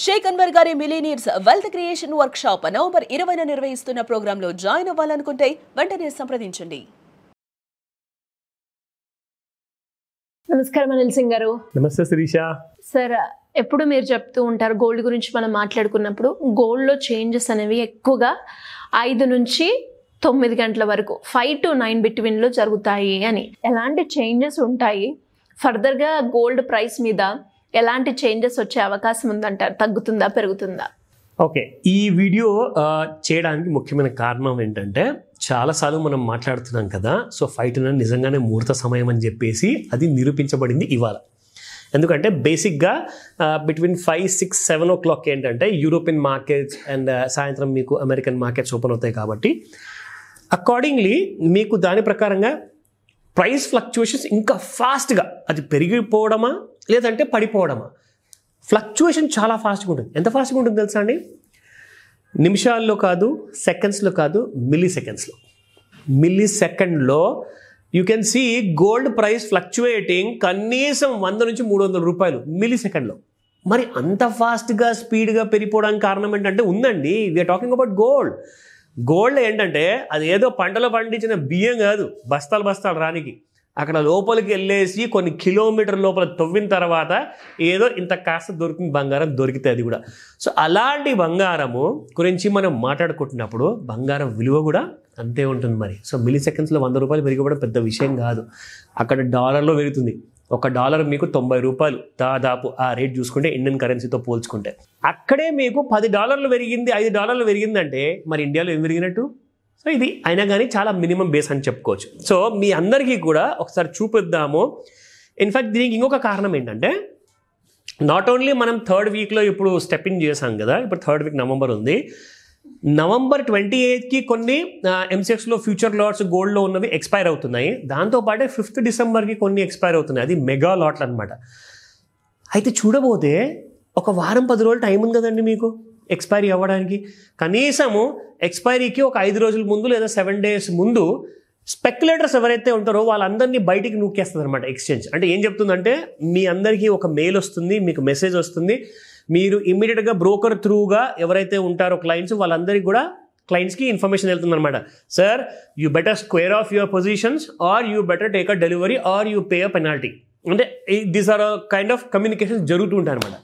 షేక్ అన్వర్ గారి millionaires wealth creation workshop November 20న నిర్వహిస్తున్న ప్రోగ్రాంలో జాయిన్ అవ్వాలనుకుంటే వెంటనే సంప్రదించండి. నమస్కారం అనిల్ సింగ్ గారు. నమస్తే శిరీష. సార్, ఎప్పుడు మీరు చెప్తూ ఉంటారు గోల్డ్ గురించి మనం మాట్లాడుకున్నప్పుడు గోల్డ్లో చేంజెస్ అనేవి ఎక్కువగా 5 నుంచి 9 గంటల వరకు 5 to 9 బిట్వీన్లో జరుగుతాయి అని. ఎలాంటి చేంజెస్ ఉంటాయి? ఫర్దర్గా గోల్డ్ ప్రైస్ మీద ఎలాంటి చేంజెస్ వచ్చే అవకాశం ఉందంటారు? తగ్గుతుందా, పెరుగుతుందా? ఓకే, ఈ వీడియో చేయడానికి ముఖ్యమైన కారణం ఏంటంటే చాలాసార్లు మనం మాట్లాడుతున్నాం కదా, సో 5 to 9 నిజంగానే ముహూర్త సమయం అని చెప్పేసి అది నిరూపించబడింది ఇవాళ. ఎందుకంటే బేసిక్గా బిట్వీన్ 5, 6, 7 o'clock ఏంటంటే యూరోపియన్ మార్కెట్స్ అండ్ సాయంత్రం మీకు అమెరికన్ మార్కెట్స్ ఓపెన్ అవుతాయి కాబట్టి అకార్డింగ్లీ మీకు దాని ప్రకారంగా ప్రైస్ ఫ్లక్చుయేషన్స్ ఇంకా ఫాస్ట్గా అది పెరిగిపోవడమా లేదంటే పడిపోవడమా. ఫ్లక్చుయేషన్ చాలా ఫాస్ట్గా ఉంటుంది. ఎంత ఫాస్ట్గా ఉంటుంది తెలుసా అండి? నిమిషాల్లో కాదు, సెకండ్స్లో కాదు, మిల్లీ సెకండ్స్లో. మిల్లీ సెకండ్లో you can see gold price fluctuating కనీసం 100 నుంచి 300 రూపాయలు మిల్లీ సెకండ్లో. మరి అంత ఫాస్ట్గా స్పీడ్గా పెరిగిపోవడానికి కారణం ఏంటంటే ఉందండి. We're talking about gold. Gold ఏంటంటే అది ఏదో పంటలో పండించిన బియ్యం కాదు, బస్తాలు బస్తాలు రానికి. అక్కడ లోపలికి వెళ్ళేసి కొన్ని కిలోమీటర్ లోపల తవ్విన తర్వాత ఏదో ఇంత కాస్త దొరికింది బంగారం దొరికితే అది కూడా. సో అలాంటి బంగారము గురించి మనం మాట్లాడుకుంటున్నప్పుడు బంగారం విలువ కూడా అంతే ఉంటుంది మరి. సో మిల్లీ సెకండ్స్లో 100 రూపాయలు పెరిగిపోవడం పెద్ద విషయం కాదు. అక్కడ డాలర్లో పెరుగుతుంది. $1 మీకు 90 రూపాయలు దాదాపు. ఆ రేట్ చూసుకుంటే ఇండియన్ కరెన్సీతో పోల్చుకుంటే అక్కడే మీకు $10 పెరిగింది, $5 పెరిగిందంటే మరి ఇండియాలో ఏం పెరిగినట్టు? సో ఇది అయినా కానీ చాలా మినిమం బేస్ అని చెప్పుకోవచ్చు. సో మీ అందరికీ కూడా ఒకసారి చూపిద్దాము. ఇన్ఫ్యాక్ట్ దీనికి ఇంకొక కారణం ఏంటంటే నాట్ ఓన్లీ మనం 3rd వీక్లో ఇప్పుడు స్టెప్ ఇన్ చేసాం కదా, ఇప్పుడు 3rd వీక్ నవంబర్ ఉంది. నవంబర్ 28కి కొన్ని MCXలో ఫ్యూచర్ లాట్స్ గోల్డ్లో ఉన్నవి ఎక్స్పైర్ అవుతున్నాయి. దాంతోపాటే 5th డిసెంబర్కి కొన్ని ఎక్స్పైర్ అవుతున్నాయి. అది మెగా లాట్లు అనమాట. అయితే చూడబోతే ఒక వారం 10 రోజులు టైం ఉంది కదండి మీకు ఎక్స్పైరీ అవ్వడానికి. కనీసము ఎక్స్పైరీకి ఒక 5 రోజుల ముందు లేదా 7 days ముందు స్పెక్యులేటర్స్ ఎవరైతే ఉంటారో వాళ్ళందరినీ బయటికి నూకేస్తుంది అనమాట ఎక్స్చేంజ్. అంటే ఏం చెప్తుందంటే మీ అందరికీ ఒక మెయిల్ వస్తుంది, మీకు మెసేజ్ వస్తుంది. మీరు ఇమ్మీడియట్గా బ్రోకర్ త్రూగా ఎవరైతే ఉంటారో క్లయింట్స్ వాళ్ళందరికీ కూడా క్లయింట్స్కి ఇన్ఫర్మేషన్ వెళ్తుంది అనమాట. Sir, you better square off your positions or you better take a delivery or you pay a penalty. అంటే these are kind of communications జరుగుతూ ఉంటాయి అనమాట.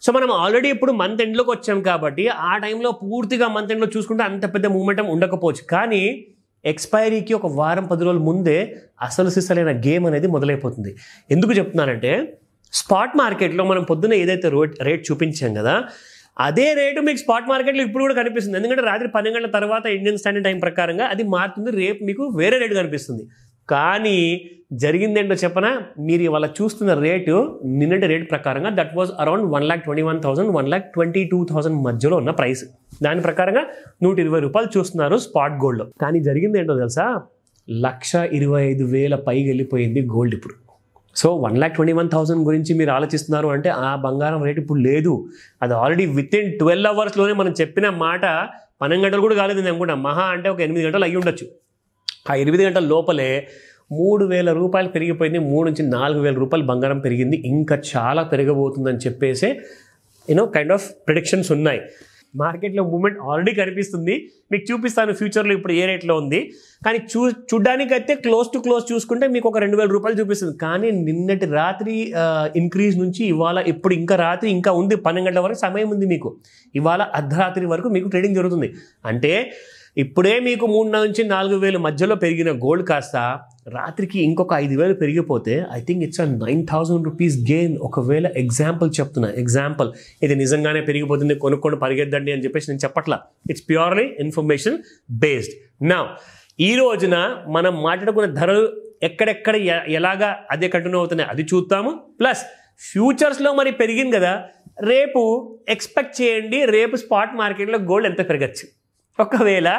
సో మనం ఆల్రెడీ ఇప్పుడు మంత్ ఎండ్లోకి వచ్చాం కాబట్టి ఆ టైంలో పూర్తిగా మంత్ ఎండ్లో చూసుకుంటే అంత పెద్ద మూమెంటం ఉండకపోవచ్చు. కానీ ఎక్స్పైరీకి ఒక వారం 10 రోజుల ముందే అసలు సిసలైన గేమ్ అనేది మొదలైపోతుంది. ఎందుకు చెప్తున్నానంటే స్పాట్ మార్కెట్లో మనం పొద్దున్న ఏదైతే రేట్ చూపించాం కదా, అదే రేటు మీకు స్పాట్ మార్కెట్లో ఇప్పుడు కూడా కనిపిస్తుంది. ఎందుకంటే రాత్రి 12 గంటల తర్వాత ఇండియన్ స్టాండర్డ్ టైం ప్రకారంగా అది మారుతుంది. రేపు మీకు వేరే రేటు కనిపిస్తుంది. కానీ జరిగిందేంటో చెప్పనా? మీరు ఇవాళ చూస్తున్న రేటు నిన్నటి రేటు ప్రకారంగా దట్ వాజ్ అరౌండ్ 1,21,000, 1,22,000 మధ్యలో ఉన్న ప్రైస్. దాని ప్రకారంగా 120 రూపాయలు చూస్తున్నారు స్పాట్ గోల్డ్లో. కానీ జరిగిందేంటో తెలుసా? 1,25,000 పైకి వెళ్ళిపోయింది గోల్డ్ ఇప్పుడు. సో 1,21,000 గురించి మీరు ఆలోచిస్తున్నారు అంటే ఆ బంగారం రేటు ఇప్పుడు లేదు. అది ఆల్రెడీ వితిన్ 12 అవర్స్లోనే మనం చెప్పిన మాట 12 గంటలు కూడా కాలేదు అనుకుంటా. మహా అంటే ఒక 8 గంటలు అయ్యి ఉండొచ్చు. ఆ 8 గంటల లోపలే 3,000 రూపాయలు పెరిగిపోయింది. 3 నుంచి 4,000 రూపాయలు బంగారం పెరిగింది. ఇంకా చాలా పెరగబోతుందని చెప్పేసి కైండ్ ఆఫ్ ప్రిడిక్షన్స్ ఉన్నాయి. మార్కెట్లో మూమెంట్ ఆల్రెడీ కనిపిస్తుంది. మీకు చూపిస్తాను ఫ్యూచర్లో ఇప్పుడు ఏ రేట్లో ఉంది. కానీ చూడ్డానికైతే క్లోజ్ టు క్లోజ్ చూసుకుంటే మీకు ఒక 2,000 రూపాయలు చూపిస్తుంది. కానీ నిన్నటి రాత్రి ఇంక్రీజ్ నుంచి ఇవాళ ఇప్పుడు ఇంకా రాత్రి ఇంకా ఉంది, 12 గంటల వరకు సమయం ఉంది మీకు. ఇవాళ అర్ధరాత్రి వరకు మీకు ట్రేడింగ్ జరుగుతుంది. అంటే ఇప్పుడే మీకు 3 నుంచి 4,000 మధ్యలో పెరిగిన గోల్డ్ కాస్త రాత్రికి ఇంకొక 5,000 పెరిగిపోతే I think it's a 9,000 rupees gain. ఒకవేళ ఎగ్జాంపుల్ చెప్తున్నా, ఎగ్జాంపుల్ ఇది నిజంగానే పెరిగిపోతుంది కొనుక్కొని పరిగెద్దండి అని చెప్పేసి నేను చెప్పట్లా. It's purely information based. నా ఈ రోజున మనం మాట్లాడుకున్న ధరలు ఎక్కడెక్కడ ఎలాగా అదే కంటిన్యూ అవుతున్నాయి అది చూద్దాము. ప్లస్ ఫ్యూచర్స్లో మరి పెరిగింది కదా, రేపు ఎక్స్పెక్ట్ చేయండి రేపు స్పాట్ మార్కెట్లో గోల్డ్ ఎంత పెరగచ్చు. ఒకవేళ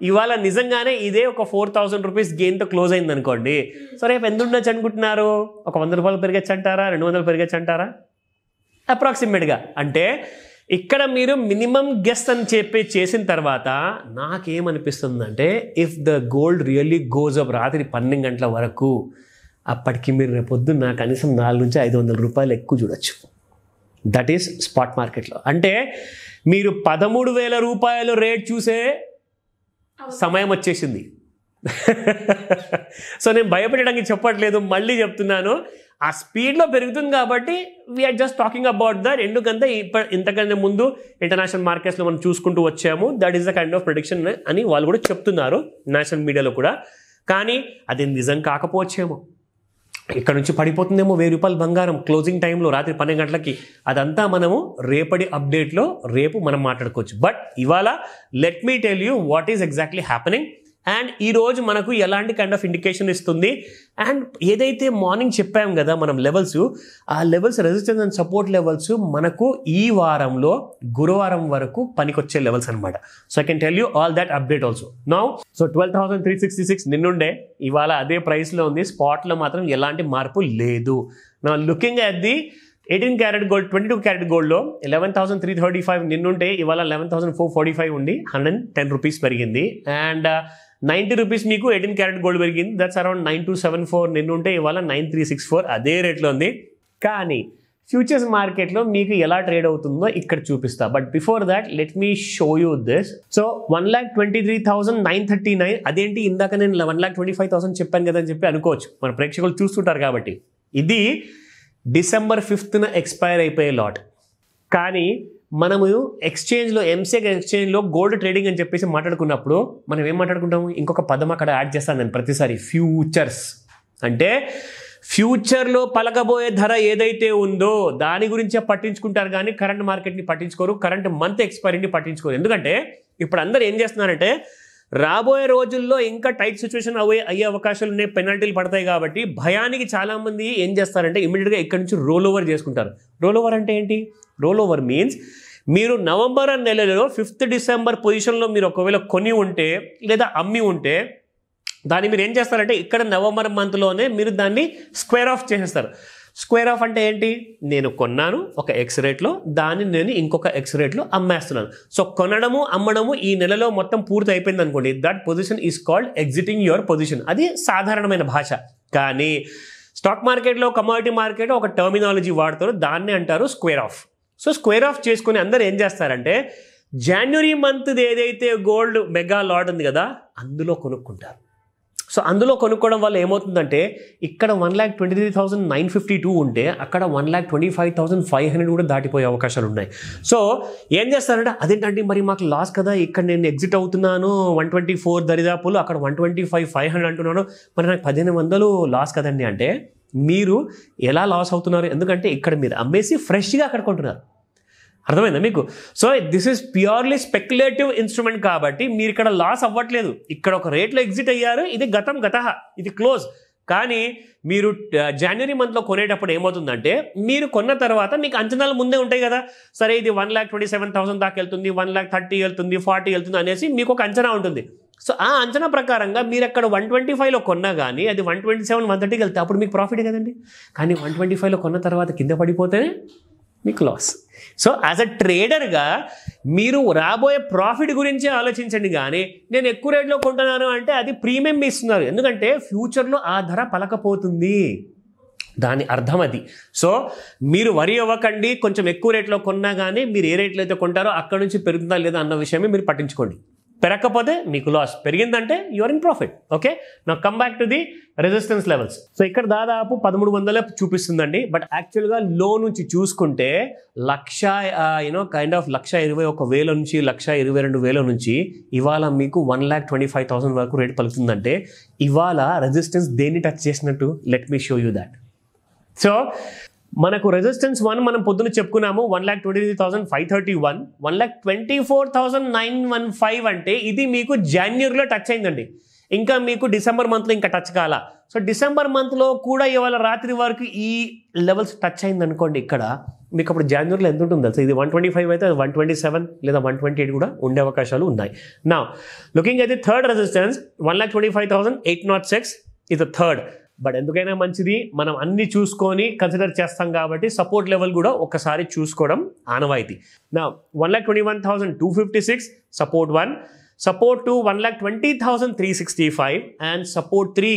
ఇవాళ నిజంగానే ఇదే ఒక 4,000 రూపీస్ గెయిన్తో క్లోజ్ అయింది అనుకోండి, సో రేపు ఎంత ఉండొచ్చు అనుకుంటున్నారు? ఒక 100 రూపాయలు పెరగచ్చు అంటారా? 200 పెరగచ్చు అంటారా? అప్రాక్సిమేట్గా. అంటే ఇక్కడ మీరు మినిమం గెస్ అని చెప్పి చేసిన తర్వాత నాకేమనిపిస్తుందంటే if the gold really goes up రాత్రి 12 గంటల వరకు, అప్పటికి మీరు రేపు పొద్దున్న కనీసం 400 నుంచి 500 రూపాయలు ఎక్కువ చూడొచ్చు. దట్ ఈస్ స్పాట్ మార్కెట్లో. అంటే మీరు 13,000 రూపాయలు రేట్ చూసే సమయం వచ్చేసింది. సో నేను భయపెట్టడానికి చెప్పట్లేదు, మళ్ళీ చెప్తున్నాను, ఆ స్పీడ్లో పెరుగుతుంది కాబట్టి we're just talking about that. ఎందుకంటే ఇంతకంటే ముందు ఇంటర్నేషనల్ మార్కెట్స్లో మనం చూసుకుంటూ వచ్చాము. That is the kind of prediction అని వాళ్ళు కూడా చెప్తున్నారు నేషనల్ మీడియాలో కూడా. కానీ అది నిజం కాకపోవచ్చేమో, ఇక్కడ నుంచి పడిపోతుందేమో 1,000 రూపాయలు బంగారం క్లోజింగ్ టైంలో రాత్రి 12 గంటలకి. అదంతా మనము రేపటి అప్డేట్లో రేపు మనం మాట్లాడుకోవచ్చు. బట్ ఇవాళ let me tell you what is exactly happening. And ఈరోజు మనకు ఎలాంటి కైండ్ ఆఫ్ ఇండికేషన్ ఇస్తుంది. అండ్ ఏదైతే మార్నింగ్ చెప్పాం కదా మనం లెవెల్స్, ఆ levels resistance and support levels మనకు ఈ వారంలో గురువారం వరకు పనికొచ్చే లెవెల్స్ అనమాట. So I can tell you all that update also now. So 12,366 నిన్నుండే ఇవాళ అదే ప్రైస్లో ఉంది. స్పాట్లో మాత్రం ఎలాంటి మార్పు లేదు. నా looking at the 18 carat gold, 22 carrot గోల్డ్లో 11,335 నిన్నుంటే ఇవాళ 11,445 ఉండి 110 రూపీస్ పెరిగింది. అండ్ 90 రూపీస్ మీకు 18 క్యారెట్ గోల్డ్ పెరిగింది. That's around 9,274. నిన్నుంటే ఇవాళ 9,364 అదే రేట్లో ఉంది. కానీ ఫ్యూచర్స్ మార్కెట్లో మీకు ఎలా ట్రేడ్ అవుతుందో ఇక్కడ చూపిస్తా. But before that let me show you this. So 1,23,939. అదేంటి ఇందాక నేను 1,25,000 చెప్పాను కదా అని చెప్పి అనుకోవచ్చు, మన ప్రేక్షకులు చూస్తుంటారు కాబట్టి. ఇది December 5th ఎక్స్పైర్ అయిపోయే లాట్. కానీ మనము ఎక్స్చేంజ్లో ఎంసెక్ ఎక్స్చేంజ్లో గోల్డ్ ట్రేడింగ్ అని చెప్పేసి మాట్లాడుకున్నప్పుడు మనం ఏం మాట్లాడుకుంటాము, ఇంకొక పదం అక్కడ యాడ్ చేస్తాను నేను ప్రతిసారి, ఫ్యూచర్స్. అంటే ఫ్యూచర్లో పలకబోయే ధర ఏదైతే ఉందో దాని గురించే పట్టించుకుంటారు, కానీ కరెంట్ మార్కెట్ని పట్టించుకోరు, కరెంట్ మంత్ ఎక్స్పైరీని పట్టించుకోరు. ఎందుకంటే ఇప్పుడు అందరూ ఏం చేస్తున్నారంటే రాబోయే రోజుల్లో ఇంకా టైట్ సిచ్యువేషన్ అయ్యే అవకాశాలు ఉన్నాయి, పెనాల్టీలు పడతాయి కాబట్టి భయానికి చాలామంది ఏం చేస్తారంటే ఇమీడియట్గా ఇక్కడ నుంచి రోల్ ఓవర్ చేసుకుంటారు. రోల్ ఓవర్ అంటే ఏంటి? రోల్ ఓవర్ మీన్స్ మీరు నవంబర్ నెలలో 5th డిసెంబర్ పొజిషన్లో మీరు ఒకవేళ కొని ఉంటే లేదా అమ్మి ఉంటే దాన్ని మీరు ఏం చేస్తారంటే ఇక్కడ నవంబర్ మంత్లోనే మీరు దాన్ని స్క్వేర్ ఆఫ్ చేసేస్తారు. స్క్వేర్ ఆఫ్ అంటే ఏంటి? నేను కొన్నాను ఒక ఎక్స్ రేట్లో, దాన్ని నేను ఇంకొక ఎక్స్ రేట్లో అమ్మేస్తున్నాను. సో కొనడము అమ్మడము ఈ నెలలో మొత్తం పూర్తి అయిపోయింది అనుకోండి, that position is called exiting your position. అది సాధారణమైన భాష. కానీ స్టాక్ మార్కెట్లో, కమోడిటీ మార్కెట్లో ఒక టర్మినాలజీ వాడతారు, దాన్ని అంటారు square of. So square of చేసుకుని అందరూ ఏం చేస్తారంటే జనవరి మంత్ ఏదైతే గోల్డ్ మెగా లాట్ ఉంది కదా అందులో కొనుక్కుంటారు. సో అందులో కొనుక్కోవడం వల్ల ఏమవుతుందంటే ఇక్కడ 1,23,952 ఉంటే అక్కడ 1,25,500 కూడా దాటిపోయే అవకాశాలు ఉన్నాయి. సో ఏం చేస్తారంటే అదేంటంటే మరి మాకు లాస్ కదా, ఇక్కడ నేను ఎగ్జిట్ అవుతున్నాను 124 దరిదాపులు, అక్కడ 125,500 అంటున్నాను, మరి నాకు 1,500 లాస్ కదండి. అంటే మీరు ఎలా లాస్ అవుతున్నారు? ఎందుకంటే ఇక్కడ మీరు అమ్మేసి ఫ్రెష్గా అక్కడ కొంటున్నారు. అర్థమైందా మీకు? So this is purely speculative instrument కాబట్టి మీరు ఇక్కడ లాస్ అవ్వట్లేదు. ఇక్కడ ఒక రేట్లో ఎగ్జిట్ అయ్యారు, ఇది గతః, ఇది క్లోజ్. కానీ మీరు జనవరి మంత్లో కొనేటప్పుడు ఏమవుతుందంటే మీరు కొన్న తర్వాత మీకు అంచనాలు ముందే ఉంటాయి కదా, సరే ఇది 1,27,000 దాకా వెళ్తుంది, 1,30,000 వెళ్తుంది, 40 వెళ్తుంది అనేసి మీకు ఒక అంచనా ఉంటుంది. సో ఆ అంచనా ప్రకారంగా మీరు అక్కడ 125లో కొన్నా కానీ అది 127, 130కి వెళ్తే అప్పుడు మీకు ప్రాఫిట్ కదండి. కానీ 125లో కొన్న తర్వాత కింద పడిపోతేనే మీకు లాస్. సో యాజ్ అ ట్రేడర్గా మీరు రాబోయే ప్రాఫిట్ గురించే ఆలోచించండి, కానీ నేను ఎక్కువ రేట్లో కొంటున్నాను అంటే అది ప్రీమియం ఇస్తున్నారు. ఎందుకంటే ఫ్యూచర్లో ఆ ధర పలకపోతుంది, దాని అర్థం అది. సో మీరు వరి అవ్వకండి, కొంచెం ఎక్కువ రేట్లో కొన్నా కానీ మీరు ఏ రేట్లో అయితే కొంటారో అక్కడ నుంచి పెరుగుతుందా లేదా అన్న విషయమే మీరు పట్టించుకోండి. పెరగకపోతే మీకు లాస్, పెరిగిందంటే యూఆర్ ఇన్ ప్రాఫిట్. ఓకే, నా come back to the resistance levels. So ఇక్కడ దాదాపు 1,300 చూపిస్తుందండి. బట్ యాక్చువల్గా లో నుంచి చూసుకుంటే 1,21,000 నుంచి 1,22,000 నుంచి ఇవాళ మీకు 1,25,000 వరకు రేట్ పలుకుతుందంటే ఇవాళ రెసిస్టెన్స్ దేన్ని టచ్ చేసినట్టు? Let me show you that. So మనకు రెసిస్టెన్స్ 1 మనం పొద్దున చెప్పుకున్నాము 1,23,531, 1,24,915 అంటే ఇది మీకు జనవరిలో టచ్ అయిందండి. ఇంకా మీకు డిసెంబర్ మంత్లో ఇంకా టచ్ కాల. సో డిసెంబర్ మంత్లో కూడా ఇవాళ రాత్రి వరకు ఈ లెవెల్స్ టచ్ అయింది అనుకోండి, ఇక్కడ మీకు అప్పుడు జనవరిలో ఎంత ఉంటుంది తెలుసు? ఇది 125 అయితే 127 లేదా 128 కూడా ఉండే అవకాశాలు ఉన్నాయి. నా లుకింగ్ అయితే థర్డ్ రెసిస్టెన్స్ 1,25,806 ఇది థర్డ్. బట్ ఎందుకైనా మంచిది మనం అన్ని చూసుకొని కన్సిడర్ చేస్తాం కాబట్టి సపోర్ట్ లెవెల్ కూడా ఒకసారి చూసుకోవడం ఆనవాయితీ. నా 1,21,256 సపోర్ట్ 1, Support 2 1,20,365 and support 3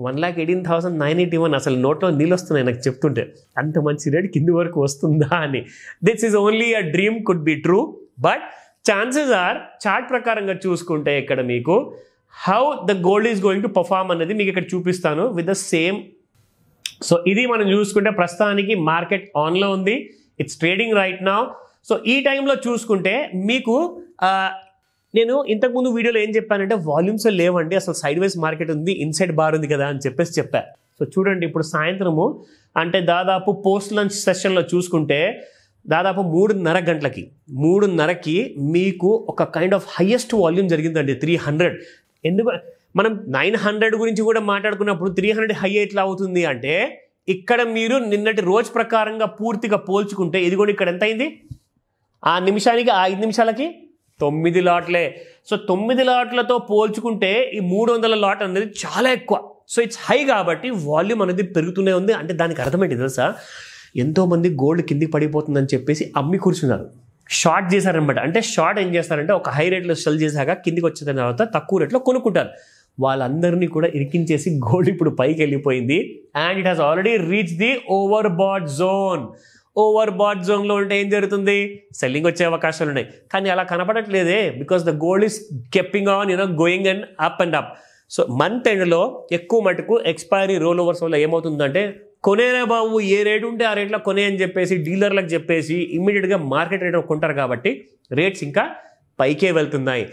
1,18,981. అసలు నోట్లో నీళ్ళు వస్తున్నాయి నాకు చెప్తుంటే, అంత మంచి రేట్ కింది వరకు వస్తుందా అని. This is only a dream, could be true, but chances are chart ప్రకారంగా చూసుకుంటే ఇక్కడ మీకు how the gold is going to perform అనేది మీకు ఇక్కడ చూపిస్తాను విత్ ద సేమ్. సో ఇది మనం చూసుకుంటే ప్రస్తుతానికి మార్కెట్ ఆన్లో ఉంది, it's trading right now. So ఈ టైంలో చూసుకుంటే మీకు నేను ఇంతకుముందు వీడియోలో ఏం చెప్పానంటే వాల్యూమ్స్ లేవండి, అసలు సైడ్ వైజ్ మార్కెట్ ఉంది, ఇన్సైడ్ బార్ ఉంది కదా అని చెప్పేసి చెప్పా. సో చూడండి ఇప్పుడు సాయంత్రము అంటే దాదాపు పోస్ట్ లంచ్ సెషన్లో చూసుకుంటే దాదాపు 3:30 మీకు ఒక కైండ్ ఆఫ్ హైయెస్ట్ వాల్యూమ్ జరిగిందండి 300. ఎందుకు మనం 900 గురించి కూడా మాట్లాడుకున్నప్పుడు 300 హై ఎట్లా అవుతుంది అంటే, ఇక్కడ మీరు నిన్నటి రోజు ప్రకారంగా పూర్తిగా పోల్చుకుంటే ఇది కూడా ఇక్కడ ఎంత అయింది, ఆ నిమిషానికి ఆ 5 నిమిషాలకి 9 లాట్లే. సో 9 లాట్లతో పోల్చుకుంటే ఈ 300 లాట్ అనేది చాలా ఎక్కువ. సో ఇట్స్ హై కాబట్టి వాల్యూమ్ అనేది పెరుగుతూనే ఉంది. అంటే దానికి అర్థమేంటి తెలుసా, ఎంతోమంది గోల్డ్ కిందికి పడిపోతుందని చెప్పేసి అమ్మి కూర్చున్నారు, షార్ట్ చేశారనమాట. అంటే షార్ట్ ఏం చేస్తారంటే ఒక హై రేట్లో సెల్ చేశాక కిందికి వచ్చిన తర్వాత తక్కువ రేట్లో కొనుక్కుంటారు. వాళ్ళందరినీ కూడా ఇరికించేసి గోల్డ్ ఇప్పుడు పైకి వెళ్ళిపోయింది. And it has already reach the over bat zone. Over bat జోన్లో ఉంటే ఏం జరుగుతుంది, సెల్లింగ్ వచ్చే అవకాశాలు ఉన్నాయి. కానీ అలా కనపడట్లేదే, because the gold is keeping on going and up and up. So month ఎండ్లో ఎక్కువ మటుకు ఎక్స్పైరీ రోల్ ఓవర్స్ వల్ల ఏమవుతుందంటే, కొనేరా బాబు, ఏ రేటు ఉంటే ఆ రేట్లో కొనే అని చెప్పేసి డీలర్లకు చెప్పేసి ఇమ్మీడియట్గా మార్కెట్ రేట్లో కొంటారు కాబట్టి రేట్స్ ఇంకా పైకే వెళ్తున్నాయి.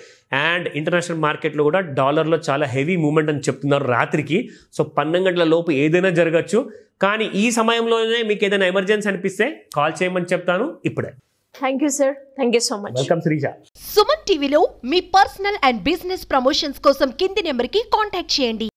అండ్ ఇంటర్నేషనల్ మార్కెట్లో కూడా డాలర్లో చాలా హెవీ మూమెంట్ అని చెప్తున్నారు రాత్రికి. సో 12 గంటల లోపు ఏదైనా జరగచ్చు. కానీ ఈ సమయంలోనే మీకు ఏదైనా ఎమర్జెన్సీ అనిపిస్తే కాల్ చేయమని చెప్తాను ఇప్పుడే. Thank you sir, thank you so much. Welcome Sreeja. Suman టీవీలో మీ పర్సనల్ అండ్ బిజినెస్ ప్రమోషన్స్ కోసం కింది నెంబర్కి కాంటాక్ట్ చేయండి.